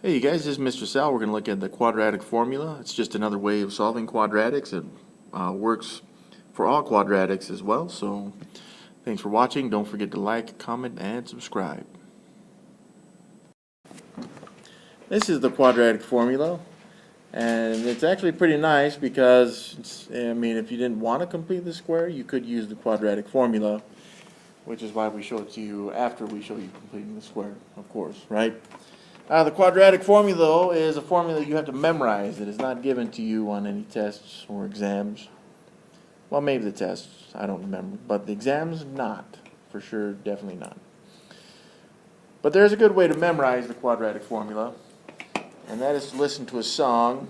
Hey you guys, this is Mr. Sal. We're going to look at the quadratic formula. It's just another way of solving quadratics. It works for all quadratics as well. So thanks for watching. Don't forget to like, comment, and subscribe. This is the quadratic formula. And it's actually pretty nice because, if you didn't want to complete the square, you could use the quadratic formula, which is why we show it to you after we show you completing the square, of course, right? The quadratic formula, though, is a formula you have to memorize. It is not given to you on any tests or exams. Well, maybe the tests, I don't remember. But the exams, not. For sure, definitely not. But there's a good way to memorize the quadratic formula, and that is to listen to a song.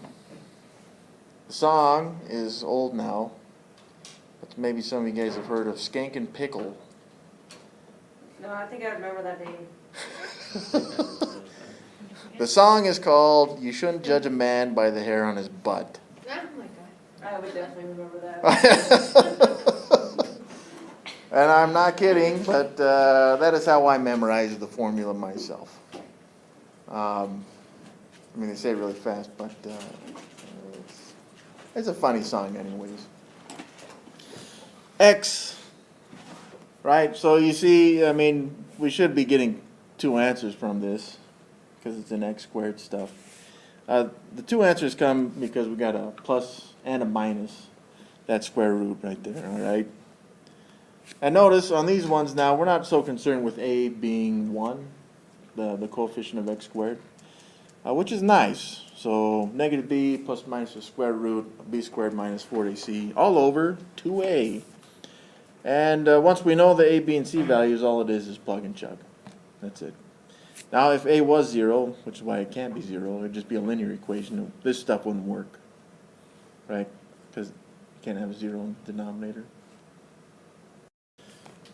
The song is old now, but maybe some of you guys have heard of Skank and Pickle. No, I think I remember that name. The song is called "You Shouldn't Judge a Man by the Hair on His Butt." Oh my God. I would definitely remember that. And I'm not kidding, but that is how I memorized the formula myself. They say it really fast, but it's a funny song anyways. X, right? So you see, we should be getting two answers from this, because it's an x squared stuff. The two answers come because we got a plus and a minus, that square root right there, all right? And notice on these ones now, we're not so concerned with a being 1, the coefficient of x squared, which is nice. So negative b plus minus the square root of b squared minus 4ac all over 2a. And once we know the a, b, and c values, all it is plug and chug. That's it. Now, if a was 0, which is why it can't be 0, it would just be a linear equation. This stuff wouldn't work, right? Because you can't have a 0 in the denominator.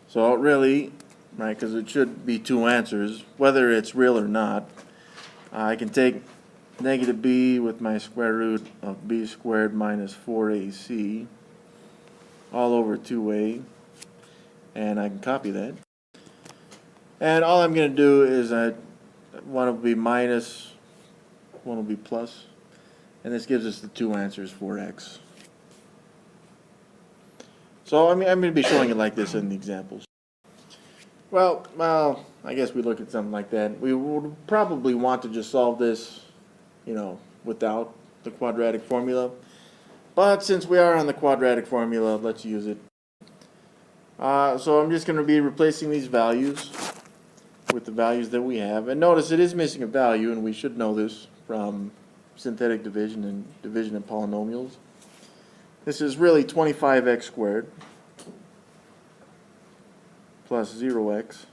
So really, right, because it should be two answers, whether it's real or not, I can take negative b with my square root of b squared minus 4ac all over 2a, and I can copy that. And all I'm going to do is one will be minus, one will be plus, and this gives us the two answers for x. So I'm going to be showing it like this in the examples. Well, I guess we look at something like that. We would probably want to just solve this, without the quadratic formula. But since we are on the quadratic formula, let's use it. So I'm just going to be replacing these values with the values that we have. And notice it is missing a value, and we should know this from synthetic division and division in polynomials. This is really 25x squared plus 0x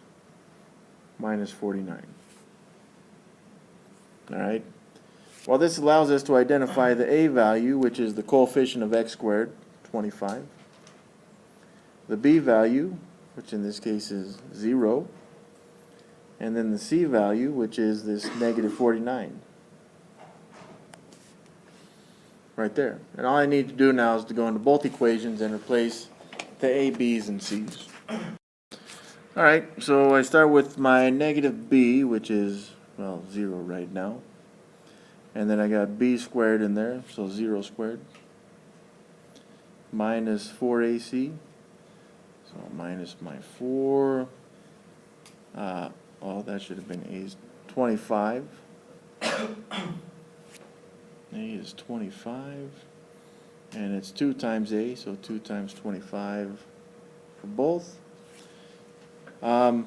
minus 49. Alright? Well, this allows us to identify the a value, which is the coefficient of x squared, 25. The b value, which in this case is 0. And then the c value, which is this negative 49. Right there. And all I need to do now is to go into both equations and replace the a, b's, and c's. Alright, so I start with my negative b, which is, 0 right now. And then I got b squared in there, so 0 squared. Minus 4ac. So minus my 4. That should have been a's 25. A is 25. And it's 2 times a, so 2 times 25 for both. But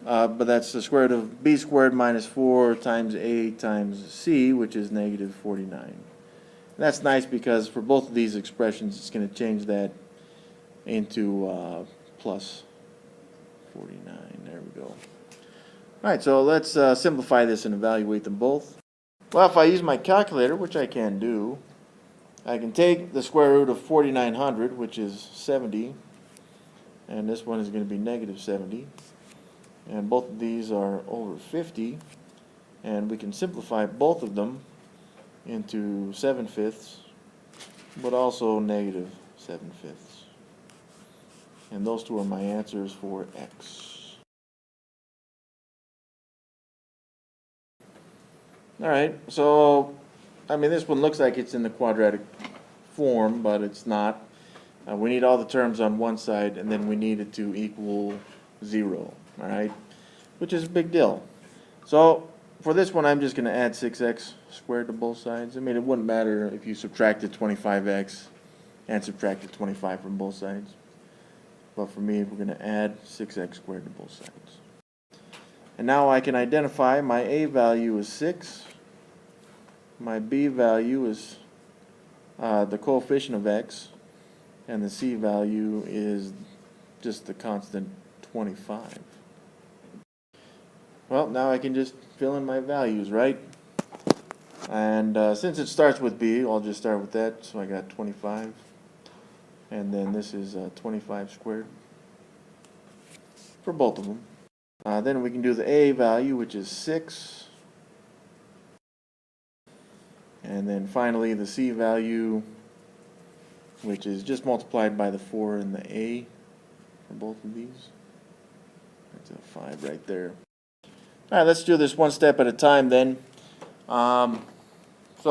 that's the square root of b squared minus 4 times a times c, which is negative 49. And that's nice because for both of these expressions, it's going to change that into plus 49. There we go. Alright, so let's simplify this and evaluate them both. Well, if I use my calculator, which I can do, I can take the square root of 4900, which is 70, and this one is going to be negative 70. And both of these are over 50, and we can simplify both of them into 7/5, but also negative 7/5. And those two are my answers for x. All right, so, I mean, this one looks like it's in the quadratic form, but it's not. We need all the terms on one side, and then we need it to equal 0, all right? Which is a big deal. So, for this one, I'm just going to add 6x squared to both sides. I mean, it wouldn't matter if you subtracted 25x and subtracted 25 from both sides. But for me, we're going to add 6x squared to both sides. And now I can identify my a value is 6. My b value is the coefficient of x. And the c value is just the constant 25. Well, now I can just fill in my values, right? And since it starts with b, I'll just start with that. So I got 25. And then this is 25 squared for both of them. Then we can do the a value, which is 6. And then finally the c value, which is just multiplied by the 4 in the a for both of these. That's a 5 right there. All right, let's do this one step at a time then. So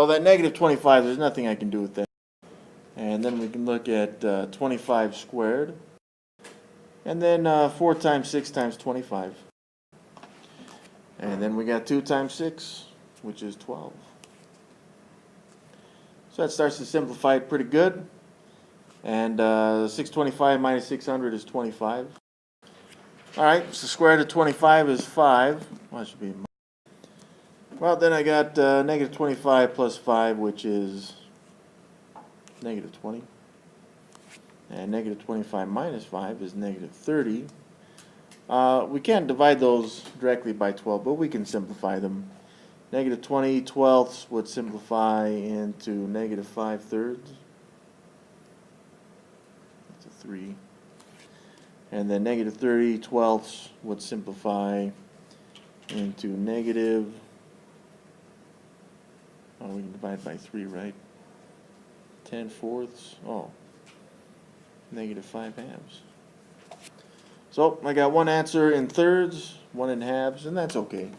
that negative 25, there's nothing I can do with that. And then we can look at 25 squared. And then 4 times 6 times 25. And then we got 2 times 6, which is 12. So that starts to simplify it pretty good. And 625 minus 600 is 25. All right, so square root of 25 is 5. Well, that should be. Well, then I got negative 25 plus 5, which is negative 20. And negative 25 minus 5 is negative 30. We can't divide those directly by 12, but we can simplify them. Negative 20 twelfths would simplify into negative 5 thirds. That's a 3. And then negative 30 twelfths would simplify into negative, oh, we can divide by 3, right? 10 fourths, oh, negative 5 halves. So I got one answer in thirds, one in halves, and that's okay.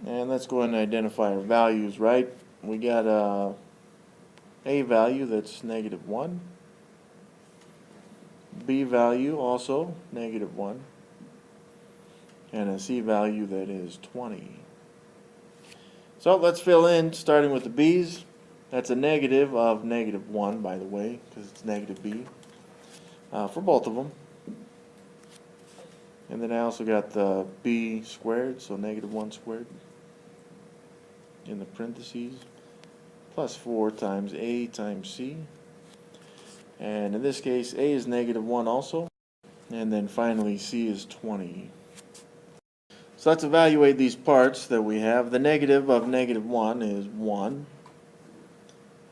And let's go ahead and identify our values, right? We got a value that's negative 1. B value also negative 1. And a C value that is 20. So let's fill in, starting with the B's. That's a negative of negative 1, by the way, because it's negative B for both of them. And then I also got the B squared, so negative 1 squared in the parentheses, plus 4 times A times C. And in this case, A is negative 1 also. And then finally, C is 20. So let's evaluate these parts that we have. The negative of negative 1 is 1.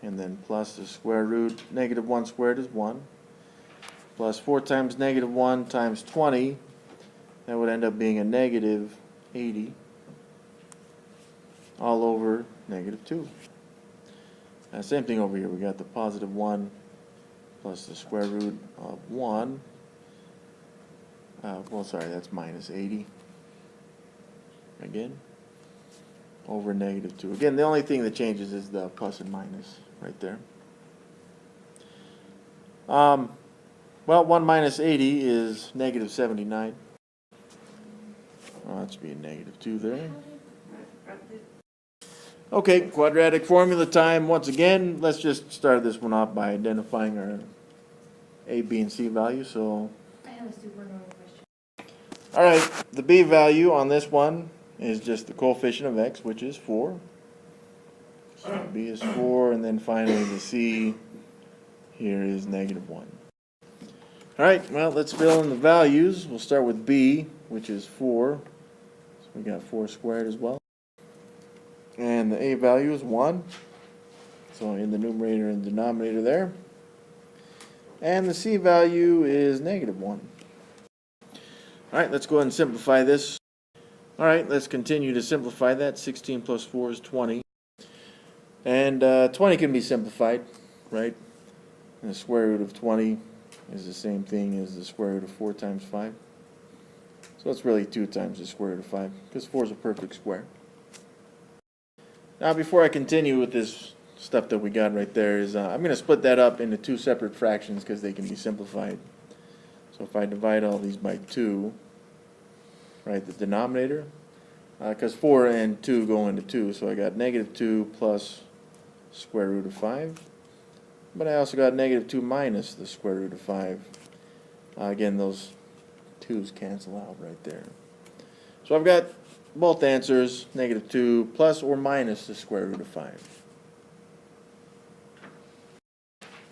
And then plus the square root, negative 1 squared is 1. Plus 4 times negative 1 times 20, that would end up being a negative 80. All over negative 2. Same thing over here. We got the positive 1 plus the square root of 1. Well, sorry, that's minus 80. Again, over negative 2. Again, the only thing that changes is the plus and minus right there. Well, 1 minus 80 is negative 79. That's be a negative 2 there. Okay, quadratic formula time once again. Let's just start this one off by identifying our A, B, and C values. So, I have a super normal question. all right, the B value on this one is just the coefficient of x, which is 4. So B is 4, and then finally the C here is negative 1. All right, well, let's fill in the values. We'll start with B, which is 4. So we got 4 squared as well. And the A value is 1. So in the numerator and denominator there. And the C value is negative 1. All right, let's go ahead and simplify this. All right, let's continue to simplify that. 16 plus 4 is 20. And 20 can be simplified, right? And the square root of 20 is the same thing as the square root of 4 times 5. So it's really 2 times the square root of 5, because 4 is a perfect square. Now before I continue with this stuff that we got right there, is I'm going to split that up into 2 separate fractions because they can be simplified. So if I divide all these by 2, right, the denominator, because 4 and 2 go into 2, so I got negative 2 plus square root of 5. But I also got negative 2 minus the square root of 5. Again, those 2's cancel out right there. So I've got both answers, negative 2 plus or minus the square root of 5.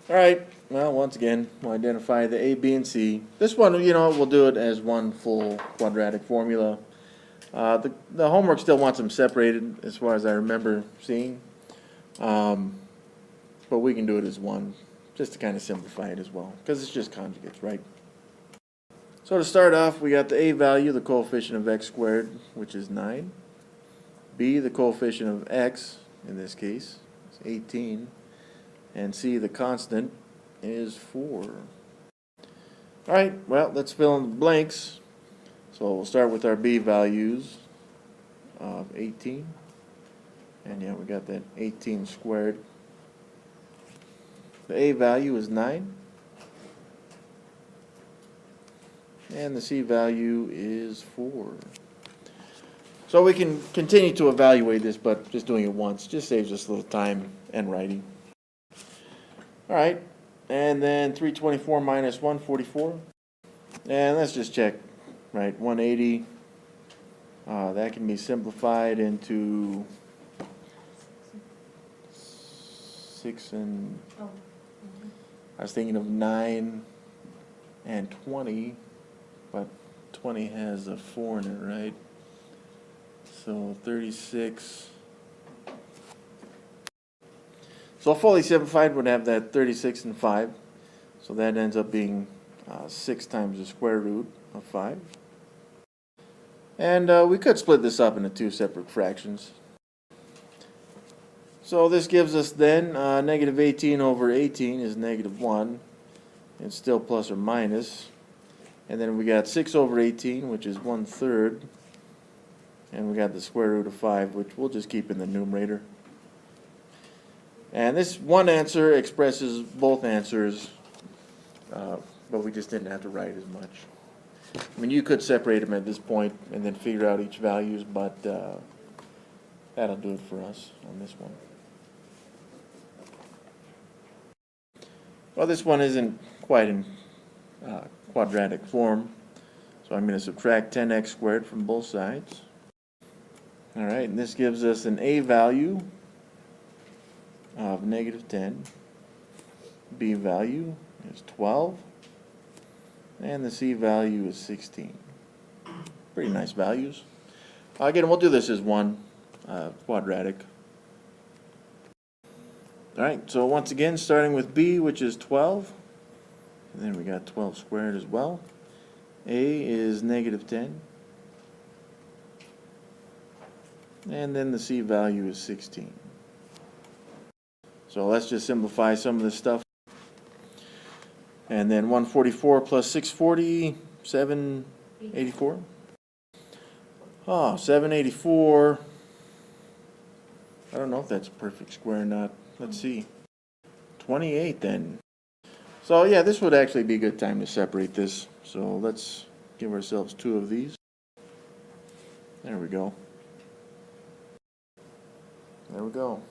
Alright, well, once again, we'll identify the A, B, and C. This one, we'll do it as one full quadratic formula. The homework still wants them separated, as far as I remember seeing. But we can do it as one, just to kind of simplify it as well, because it's just conjugates, right? So to start off, we got the A value, the coefficient of x squared, which is 9. B, the coefficient of x, in this case, is 18. And C, the constant, is 4. Alright, well, let's fill in the blanks. So we'll start with our B values of 18. And yeah, we got that 18 squared. The A value is 9. And the C value is 4. So we can continue to evaluate this, but just doing it once just saves us a little time and writing. Alright, and then 324 minus 144. And let's just check, right, 180. That can be simplified into 6 and... Oh. I was thinking of 9 and 20, but 20 has a 4 in it, right? So 36. So fully simplified would have that 36 and 5. So that ends up being 6 times the square root of 5. And we could split this up into 2 separate fractions. So this gives us then negative 18 over 18 is negative 1. It's still plus or minus. And then we got 6 over 18, which is 1/3. And we got the square root of 5, which we'll just keep in the numerator. And this one answer expresses both answers, but we just didn't have to write as much. I mean, you could separate them at this point and then figure out each values, but that'll do it for us on this one. Well, this one isn't quite in quadratic form, so I'm going to subtract 10x squared from both sides. All right, and this gives us an A value of negative 10. B value is 12. And the C value is 16. Pretty nice values. Again, we'll do this as one quadratic. Alright, so once again, starting with B, which is 12. And then we got 12 squared as well. A is negative 10. And then the C value is 16. So let's just simplify some of this stuff. And then 144 plus 640, 784. Oh, 784. I don't know if that's a perfect square or not. Let's see. 28 then. So yeah, this would actually be a good time to separate this. So let's give ourselves 2 of these. There we go. There we go.